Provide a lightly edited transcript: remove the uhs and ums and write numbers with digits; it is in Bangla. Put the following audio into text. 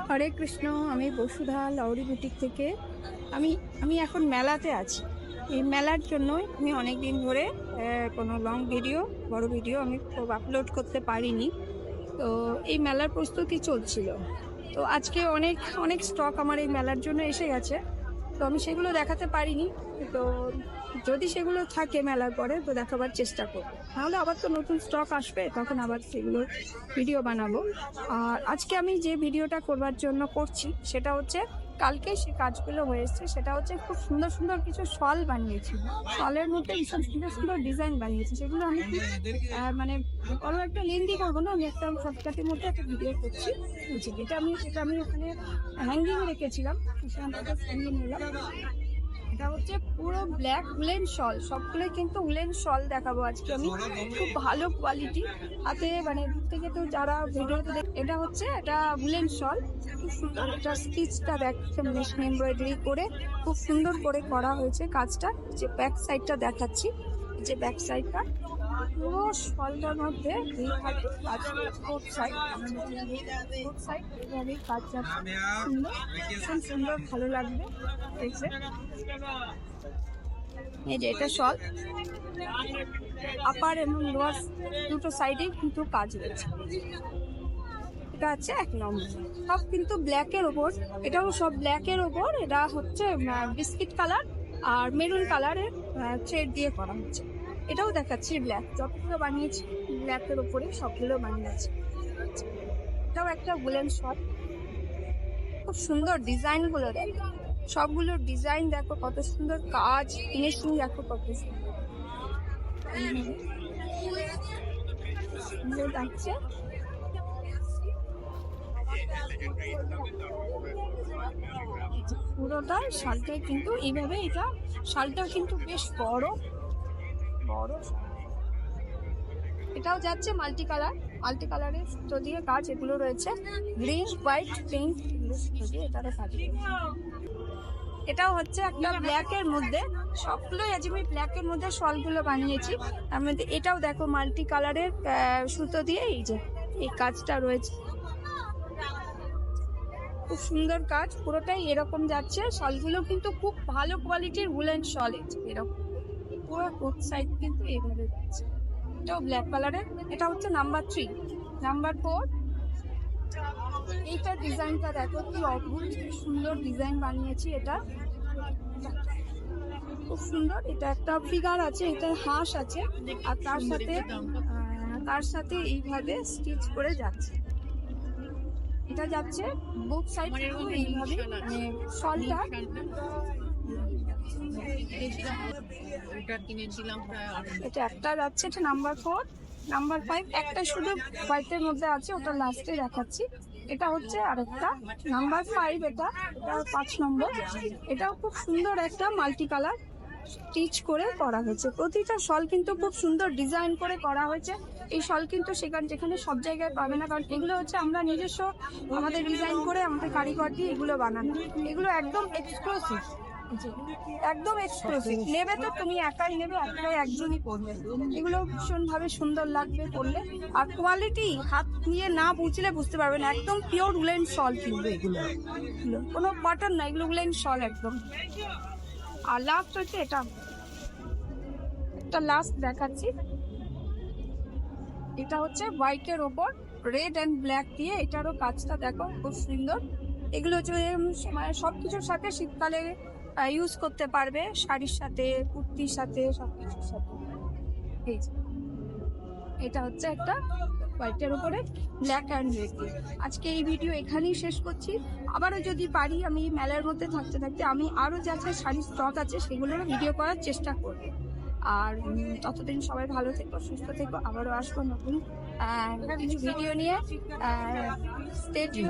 হরে কৃষ্ণ, আমি বসুধা লাউরি বুটিক থেকে। আমি এখন মেলাতে আছি। এই মেলার জন্যই আমি অনেক দিন ধরে কোনো লং ভিডিও, বড় ভিডিও আমি খুব আপলোড করতে পারিনি। তো এই মেলার প্রস্তুতি চলছিল। তো আজকে অনেক অনেক স্টক আমার এই মেলার জন্য এসে গেছে। তো আমি সেগুলো দেখাতে পারিনি। তো যদি সেগুলো থাকে মেলার পরে তো দেখাবার চেষ্টা করবো, নাহলে আবার তো নতুন স্টক আসবে, তখন আবার সেগুলোর ভিডিও বানাবো। আর আজকে আমি যে ভিডিওটা করবার জন্য করছি সেটা হচ্ছে, কালকে সে কাজগুলো হয়েছে, সেটা হচ্ছে খুব সুন্দর সুন্দর কিছু শল বানিয়েছি। শলের মধ্যে ভীষণ সুন্দর সুন্দর ডিজাইন বানিয়েছি, সেগুলো আমি মানে কোনো একটা লেন্দি করবো না, আমি একটা শর্টকাটের মধ্যে একটা ভিডিও করছি। এটা আমি ওখানে হ্যাঙ্গিং রেখেছিলাম, সেখান থেকে হ্যাঙ্গিং নিলাম। এটা হচ্ছে পুরো ব্ল্যাক উলেন শল, সবগুলো কিন্তু উলেন শল দেখাবো আজকে আমি, খুব ভালো কোয়ালিটি। হাতে মানে দূর থেকে তো যারা ভিডিওতে এটা হচ্ছে এটা উলেন শল, খুব সুন্দর। এটা স্টিচটা দেখছে মেশিন এমব্রয়ডারি করে খুব সুন্দর করে করা হয়েছে কাজটা। যে ব্যাক সাইডটা দেখাচ্ছি, যে ব্যাক সাইডটা পুরো শলটার মধ্যে এইভাবে কাজ, ফোর্থ সাইড এইভাবে কাজ যাচ্ছে, ভীষণ সুন্দর, ভালো লাগবে দেখতে। এই যে এটা শল, আপার এবং লোয়ার দুটো সাইডে কিন্তু কাজ রয়েছে। এটা হচ্ছে 1 নম্বর, সব কিন্তু ব্ল্যাকের ওপর, এটাও সব ব্ল্যাকের ওপর। এটা হচ্ছে বিস্কিট কালার আর মেরুন কালারের থ্রেড দিয়ে করা হচ্ছে। এটাও দেখাচ্ছি ব্ল্যাক, যতগুলো বানিয়েছি ব্ল্যাকের ওপরে সবগুলো বানিয়েছি। এটাও একটা উলেন শল, খুব সুন্দর ডিজাইন গুলো দেখো, সবগুলোর ডিজাইন দেখো কত সুন্দর, কাজ ফিনিশিং দেখো কত সুন্দর লাগছে। পুরোটা শালটাই কিন্তু এইভাবে, এটা শালটা কিন্তু বেশ বড় বড়। এটাও যাচ্ছে মাল্টি কালারের সুতো দিয়ে কাজ, এগুলো রয়েছে গ্রিন, হোয়াইট, পিঙ্ক সুতো দিয়ে এটারও কাজ। এটাও হচ্ছে একটা ব্ল্যাকের মধ্যে, সবগুলোই আজ আমি ব্ল্যাকের মধ্যে শলগুলো বানিয়েছি। তার মধ্যে এটাও দেখো মাল্টি কালারের সুতো দিয়ে এই যে এই কাজটা রয়েছে, খুব সুন্দর কাজ, পুরোটাই এরকম যাচ্ছে। শলগুলো কিন্তু খুব ভালো কোয়ালিটির উলেন শল, এরকম পুরো বোথ সাইড কিন্তু এইভাবে যাচ্ছে। এটাও ব্ল্যাক কালারের, এটা হচ্ছে নাম্বার 3। নাম্বার 4, এইটার ডিজাইনটা দেখো কি অদ্ভুত, সুন্দর ডিজাইন বানিয়েছি। এটা খুব সুন্দর, এটা একটা ফিগার আছে, এটা হাঁস আছে, আর তার সাথে এইভাবে স্টিচ করে যাচ্ছে। এটা যাচ্ছে বুক সাইড এইভাবে, শলটা এটা একটা যাচ্ছে, এটা নাম্বার 4। নাম্বার 5 একটা শুধু হোয়াইটের মধ্যে আছে, ওটা লাস্টে দেখাচ্ছি। এটা হচ্ছে আরেকটা নাম্বার 5, এটা 5 নম্বর। এটাও খুব সুন্দর একটা মাল্টি কালার স্টিচ করে করা হয়েছে। প্রতিটা শল কিন্তু খুব সুন্দর ডিজাইন করে করা হয়েছে। এই শল কিন্তু যেখানে সব জায়গায় পাবে না, কারণ এগুলো হচ্ছে আমরা নিজস্ব আমাদের ডিজাইন করে আমাদের কারিগর দিয়ে এগুলো বানানো। এগুলো একদম এক্সক্লুসিভ, একদম এক্সক্লুসিভ। নেবে তো তুমি একাই নেবে, একজনই পরবে। এগুলো ভীষণ ভাবে সুন্দর লাগবে পরলে, আর কোয়ালিটি হাত নিয়ে না বুঝলে বুঝতে পারবে না। একদম পিওর উলেন শল কিনবে, এগুলো কোনো বাটন না, এগুলো উলেন শল একদম। আর লাস্ট হচ্ছে এটা, একটা লাস্ট দেখাচ্ছি। এটা হচ্ছে হোয়াইটের ওপর রেড অ্যান্ড ব্ল্যাক দিয়ে, এটারও কাজটা দেখো খুব সুন্দর। এগুলো হচ্ছে সবকিছুর সাথে শীতকালে ইউজ করতে পারবে, শাড়ির সাথে, কুর্তির সাথে, সবকিছুর সাথে। এই যে এটা হচ্ছে একটা হোয়াইটের উপরে ব্ল্যাক অ্যান্ড রেড দিয়ে। আজকে এই ভিডিও এখানেই শেষ করছি। আবারও যদি পারি আমি মেলার মধ্যে থাকতে থাকতে আমি আরও যা যা শাড়ির স্টক আছে সেগুলোরও ভিডিও করার চেষ্টা করব। আর ততদিন সবাই ভালো থেকো, সুস্থ থেকো। আবারও আসবো নতুন কিছু ভিডিও নিয়ে। Stay tune.